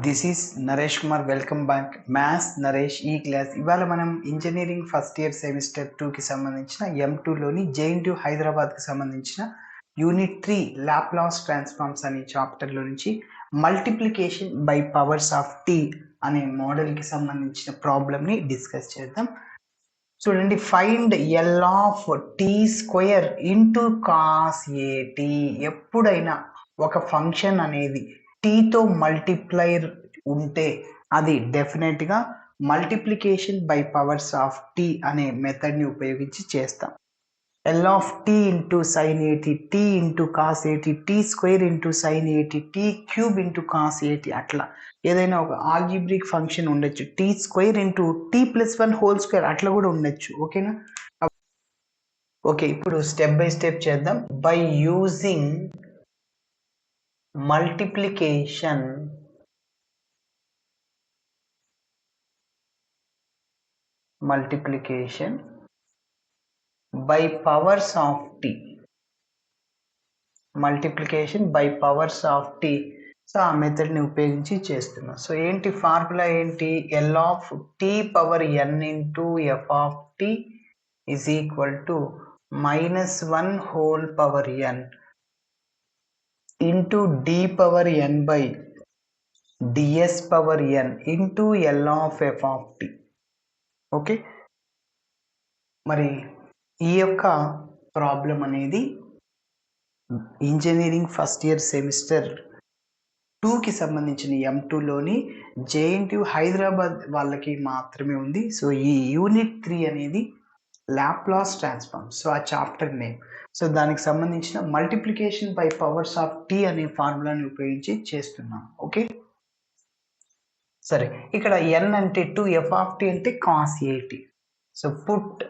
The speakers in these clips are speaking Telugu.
This is Naresh Kumar. Welcome back. Maths Naresh ఈ క్లాస్. ఇవాళ మనం ఇంజనీరింగ్ ఫస్ట్ ఇయర్ సెమిస్టర్ 2కి సంబంధించిన M2లోని JNTU హైదరాబాద్కి సంబంధించిన యూనిట్ 3 లాప్లాస్ ట్రాన్స్ఫార్మ్స్ అనే చాప్టర్లో నుంచి multiplication by powers of T అనే మోడల్కి సంబంధించిన ప్రాబ్లమ్ని డిస్కస్ చేద్దాం. చూడండి, find L of T square into cos A T. ఎప్పుడైనా ఒక ఫంక్షన్ అనేది టీతో మల్టిప్లైర్ ఉంటే అది డెఫినెట్గా multiplication by powers of T అనే మెథడ్ని ఉపయోగించి చేస్తాం. L of T into sine A T, T into cos A T, T square into sine A T, T cube into cos A T, అట్లా ఏదైనా ఒక ఆల్జీబ్రిక్ ఫంక్షన్ ఉండొచ్చు. T square into T plus 1 whole square అట్లా కూడా ఉండొచ్చు. ఓకేనా? ఓకే, ఇప్పుడు స్టెప్ బై స్టెప్ చేద్దాం. By using multiplication by powers of T, multiplication by powers of T. So ఆ మెథడ్ని ఉపయోగించి చేస్తున్నాం. సో ఏంటి ఫార్ములా ఏంటి? L of T power N into F of T is equal to -1 whole power N into D power N by D S power N into L of F of T. Okay, మరి ఈ యొక్క ప్రాబ్లం అనేది ఇంజనీరింగ్ ఫస్ట్ ఇయర్ సెమిస్టర్ 2కి సంబంధించిన M2లోని JNTU హైదరాబాద్ వాళ్ళకి మాత్రమే ఉంది. సో ఈ యూనిట్ 3 అనేది లాప్లాస్ ట్రాన్స్ఫార్మ్. సో ఆ చాప్టర్ నేమ్. సో దానికి సంబంధించిన multiplication by powers of T అనే ఫార్ములాని ఉపయోగించి చేస్తున్నాం. ఓకే, సరే. ఇక్కడ n అంటే 2, ఎఫ్ ఆఫ్ టీ అంటే cos A T. So put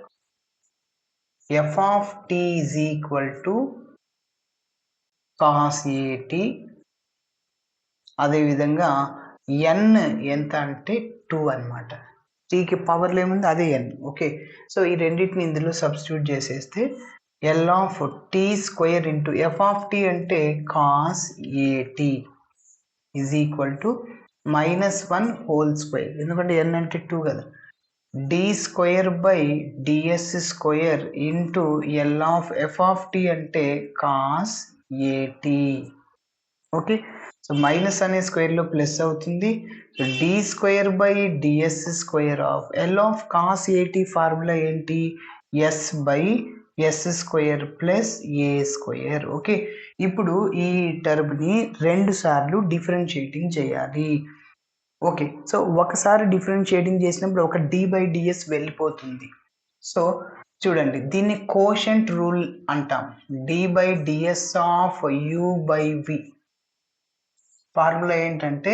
F of T is equal to cos A T. అదేవిధంగా ఎన్ ఎంత అంటే 2 అనమాట. టీకి పవర్లు ఏముంది, అదే ఎన్. ఓకే, సో ఈ రెండింటిని ఇందులో సబ్స్టిట్యూట్ చేసేస్తే L of T square into F of T అంటే cos A T is equal to -1 whole square, ఎందుకంటే ఎన్ అంటే 2 కదా, D square by D S square into L of F of T అంటే cos A T. Okay, so minus అనే స్క్వేర్లో ప్లస్ అవుతుంది. So D square by D S square of L of cos A T formula ఏంటి? S by yes square plus A square. Okay, ఇప్పుడు ఈ టర్మ్ని 2 సార్లు డిఫరెన్షియేటింగ్ చేయాలి. ఓకే, సో ఒకసారి డిఫరెన్షియేటింగ్ చేసినప్పుడు ఒక డి బై డిఎస్ వెళ్ళిపోతుంది. సో చూడండి, దీన్ని కోషెంట్ రూల్ అంటాం. D by ds of u by v formula ఏంటంటే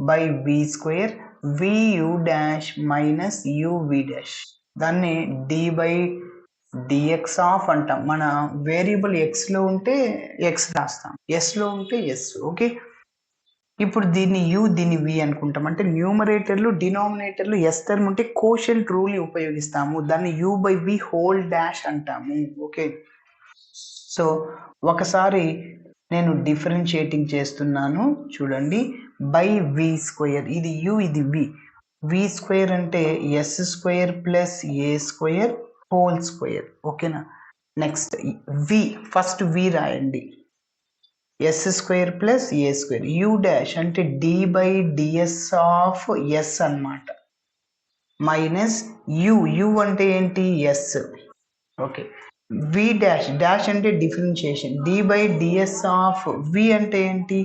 by v square vu dash minus uv dash. దాన్ని డి బై డిఎక్స్ ఆఫ్ అంటాం. మన వేరియబుల్ ఎక్స్లో ఉంటే ఎక్స్ రాస్తాం, ఎస్లో ఉంటే ఎస్. ఓకే, ఇప్పుడు దీన్ని యు దీన్ని వి అనుకుంటాం. అంటే న్యూమరేటర్లు డినామినేటర్లు ఎస్ టర్మ్ ఉంటే కోషెంట్ రూల్ని ఉపయోగిస్తాము. దాన్ని u by v whole dash అంటాము. ఓకే, సో ఒకసారి నేను డిఫరెన్షియేటింగ్ చేస్తున్నాను. చూడండి, బై వి స్క్వేర్, ఇది యు ఇది వి. వి స్క్వేర్ అంటే ఎస్ స్క్వేర్ ప్లస్ ఏ స్క్వేర్ హోల్ స్క్వేర్. ఓకేనా? నెక్స్ట్ వి, ఫస్ట్ వి రాయండి, ఎస్ స్క్వేర్ ప్లస్ ఏ స్క్వేర్. యు డాష్ అంటే d by ds of s అన్నమాట, మైనస్ యు అంటే ఏంటి? ఎస్. ఓకే, వి డాష్, డాష్ అంటే differentiation, d by ds of v అంటే ఏంటి?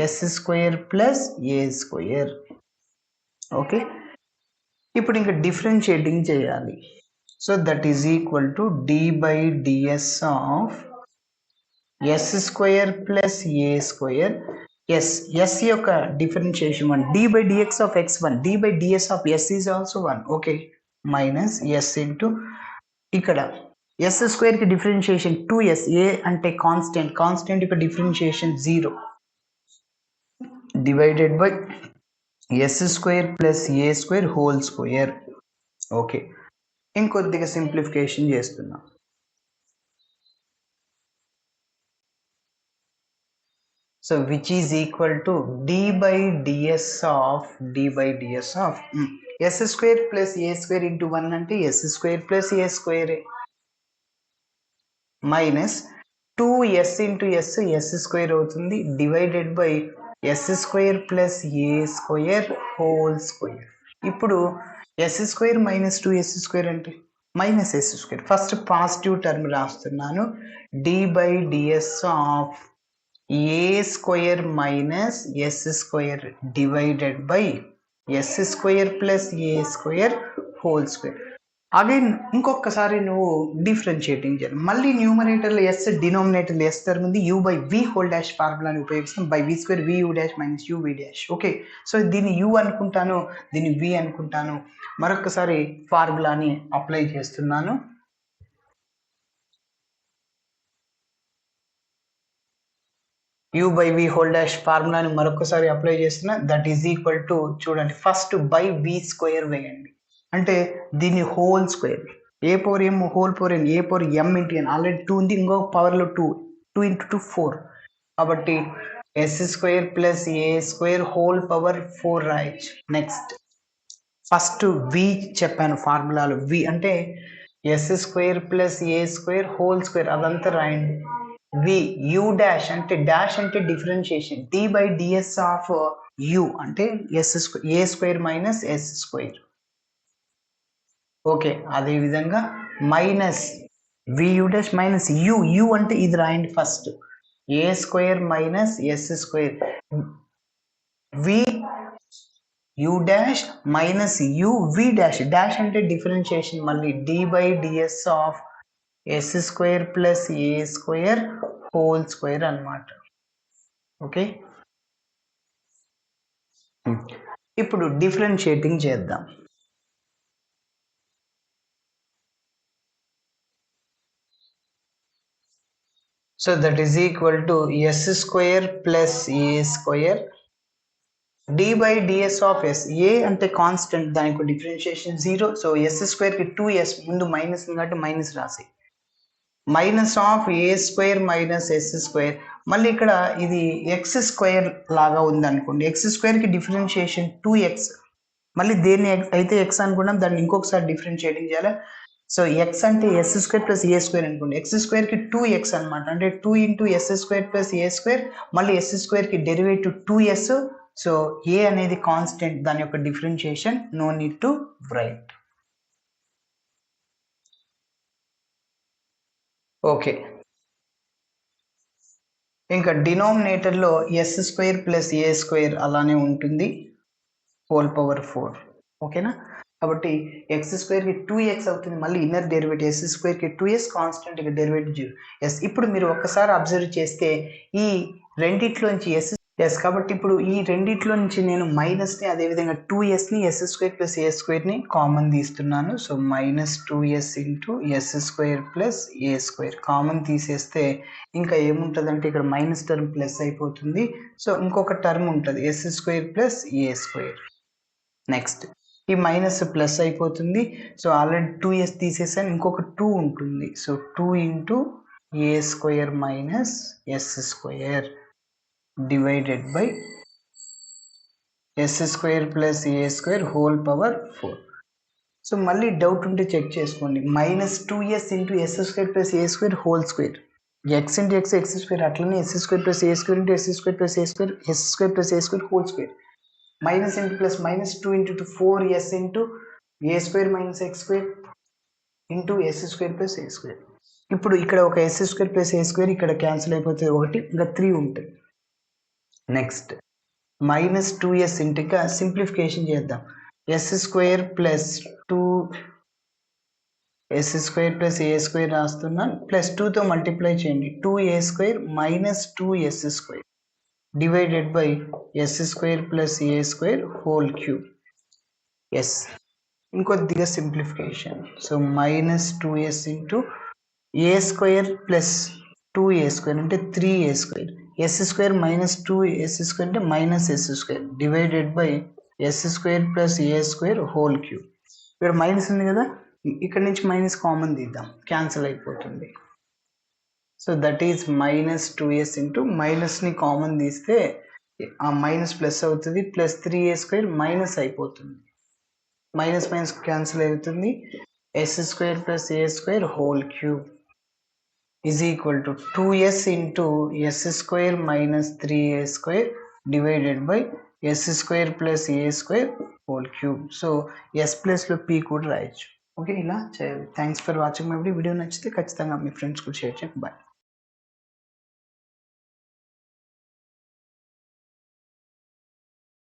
ఎస్ స్క్వేర్ ప్లస్ ఏ స్క్వేర్. ఓకే, ఇప్పుడు ఇంకా డిఫరెన్షియేటింగ్ చేయాలి. So that is equal to d by ds of s square plus A square. S యొక్క differentiation 1, d by dx of x 1, d by ds of s is also 1. Okay, minus s into ఇక్కడ ఎస్ స్క్వేర్కి డిఫరెన్షియేషన్ 2s, ఏ అంటే కాన్స్టెంట్, కాన్స్టెంట్ యొక్క differentiation 0, divided by yes square plus A square whole square. Okay, ఇంకొద్దిగా సింప్లిఫికేషన్ చేస్తున్నాం. So which is equal to d by ds of s square plus a square into 1 అంటే s square plus a square minus 2s into s square అవుతుంది divided by s square plus a square whole square. ఇప్పుడు s square minus 2s square అంటే minus s square. First positive term రాస్తున్నాను, d by ds of a square minus s square divided by s square plus a square whole square. Again ఇంకొకసారి నువ్వు డిఫరెన్షియేటింగ్ చేయాలి. మళ్ళీ న్యూమరేటర్లో ఎస్, డినామినేటర్లో ఎస్ టర్మ్ ఉంది, u by v whole dash ఫార్ములాని ఉపయోగిస్తాం. By v square v u dash minus u v dash. Okay, so దీన్ని యూ అనుకుంటాను, దీన్ని వి అనుకుంటాను. మరొకసారి ఫార్ములాని అప్లై చేస్తున్నాను. U by v whole dash ఫార్ములాని మరొకసారి అప్లై చేస్తున్నా. దట్ ఈజ్ ఈక్వల్ టు, చూడండి ఫస్ట్ బై వి స్క్వేర్ వేయండి, అంటే దీన్ని whole square, a power m whole power n, a power m into n, already 2 ఉంది, ఇంకో పవర్లో 2 into 2 4, కాబట్టి ఎస్ స్క్వేర్ ప్లస్ ఏ స్క్వేర్ హోల్ పవర్ 4 రాయొచ్చు. నెక్స్ట్ ఫస్ట్ వి చెప్పాను ఫార్ములాలో, వి అంటే ఎస్ స్క్వేర్ ప్లస్ ఏ స్క్వేర్ హోల్ స్క్వేర్, అదంతా రాయండి. వి యూ డాష్ అంటే డాష్ అంటే differentiation, d by ds of u అంటే s square a square minus s square. Okay, అదేవిధంగా minus v u dash minus u, u అంటే ఇది రాయండి first, a square minus s square, v u dash minus u v dash, dash అంటే డిఫరెన్షియేషన్, మళ్ళీ D by ds of s square plus A square whole square అన్నమాట. ఓకే, ఇప్పుడు డిఫరెన్షియేటింగ్ చేద్దాం. So that is equal to s square plus a square d by ds of s. a అంటే కాన్స్టెంట్, దానికి డిఫరెన్షియేషన్ 0. సో s స్క్వేర్ కి 2s ముందు మైనస్ కాబట్టి మైనస్ రాసి, minus of A square minus s square. మళ్ళీ ఇక్కడ ఇది ఎక్స్ స్క్వేర్ లాగా ఉంది అనుకోండి, ఎక్స్ స్క్వేర్ కి డిఫరెన్షియేషన్ 2x, మళ్ళీ దేన్ని అయితే ఎక్స్ అనుకున్నాం దాన్ని ఇంకొకసారి డిఫరెన్షియేటింగ్ చేయాలి. సో ఎక్స్ అంటే ఎస్ స్క్వేర్ ప్లస్ ఏ స్క్వేర్ అనుకోండి, ఎక్స్ స్క్వేర్కి 2x అనమాట, అంటే 2 ఇంటూ ఎస్ స్క్వేర్ ప్లస్ ఏ స్క్వేర్, మళ్ళీ ఎస్ స్క్వేర్కి డెరివేటివ్ 2s. సో ఏ అనేది కాన్స్టెంట్, దాని యొక్క differentiation no need to write. Okay, ఇంకా డినామినేటర్లో ఎస్ స్క్వేర్ ప్లస్ ఏ స్క్వేర్ అలానే ఉంటుంది, హోల్ పవర్ 4. ఓకేనా, కాబట్టి ఎక్స్ స్క్వేర్కి 2x అవుతుంది, మళ్ళీ ఇన్నర్ డెరివేటివ్ ఎస్ స్క్వేర్కి 2s, కాన్స్టెంట్ ఇక డెరివేటివ్ 0 ఎస్. ఇప్పుడు మీరు ఒక్కసారి అబ్జర్వ్ చేస్తే ఈ రెండిట్లోంచి ఎస్, కాబట్టి ఇప్పుడు ఈ రెండిట్లో నుంచి నేను మైనస్ని అదేవిధంగా 2sని ఎస్ స్క్వేర్ ప్లస్ ఏ స్క్వేర్ని కామన్ తీస్తున్నాను. So minus 2s into s square plus ఏ స్క్వేర్ కామన్ తీసేస్తే ఇంకా ఏముంటుందంటే ఇక్కడ మైనస్ టర్మ్ ప్లస్ అయిపోతుంది. సో ఇంకొక టర్మ్ ఉంటుంది ఎస్ స్క్వేర్ ప్లస్ ఏ స్క్వేర్. నెక్స్ట్ ఈ మైనస్ ప్లస్ అయిపోతుంది. సో ఆల్రెడీ 2s తీసేసాను, ఇంకొక 2 ఉంటుంది. So 2 into a square minus s square divided by yes square plus A square whole power 4. So మళ్ళీ డౌట్ ఉంటే చెక్ చేసుకోండి, minus 2s into s square plus ఏ square whole square, x into x x square, అట్లనే s square plus A square into s square plus A square s square plus A square whole square, minus into plus minus 2 into 2 4s into a square minus x square into s square plus A square. ఇప్పుడు ఇక్కడ ఒక ఎస్ స్క్వేర్ ప్లస్ ఏ స్క్వేర్ ఇక్కడ క్యాన్సిల్ అయిపోతుంది, ఒకటి ఇంకా 3 ఉంటాయి. నెక్స్ట్ మైనస్ 2s ఇంటూ, ఇంకా సింప్లిఫికేషన్ చేద్దాం, s square plus 2 s square plus ఏ స్క్వేర్ రాస్తున్నాను, ప్లస్ 2తో మల్టిప్లై చేయండి, 2a square minus 2s square divided by yes square plus A square whole cube. Yes, ఇంకొద్దిగా simplification, so minus 2s into a square plus 2a square అంటే 3a square, s square minus 2s square అంటే minus s square divided by yes square plus A square whole cube. ఇక్కడ మైనస్ ఉంది కదా, ఇక్కడ నుంచి మైనస్ కామన్ తీద్దాం, క్యాన్సిల్ అయిపోతుంది. So that is minus 2s into మైనస్ని కామన్ తీస్తే ఆ మైనస్ ప్లస్ అవుతుంది, ప్లస్ 3a² మైనస్ అయిపోతుంది, మైనస్ మైనస్ క్యాన్సిల్ అవుతుంది, s² plus a² whole cube is equal to 2s into s² minus 3a² divided by s² plus a² whole cube. So s ప్లస్లో p కూడా రాయొచ్చు. ఓకే, ఇలా చేయాలి. Thanks for watching my video. నచ్చితే ఖచ్చితంగా మీ ఫ్రెండ్స్ కూడా షేర్ చేయండి. బాయ్.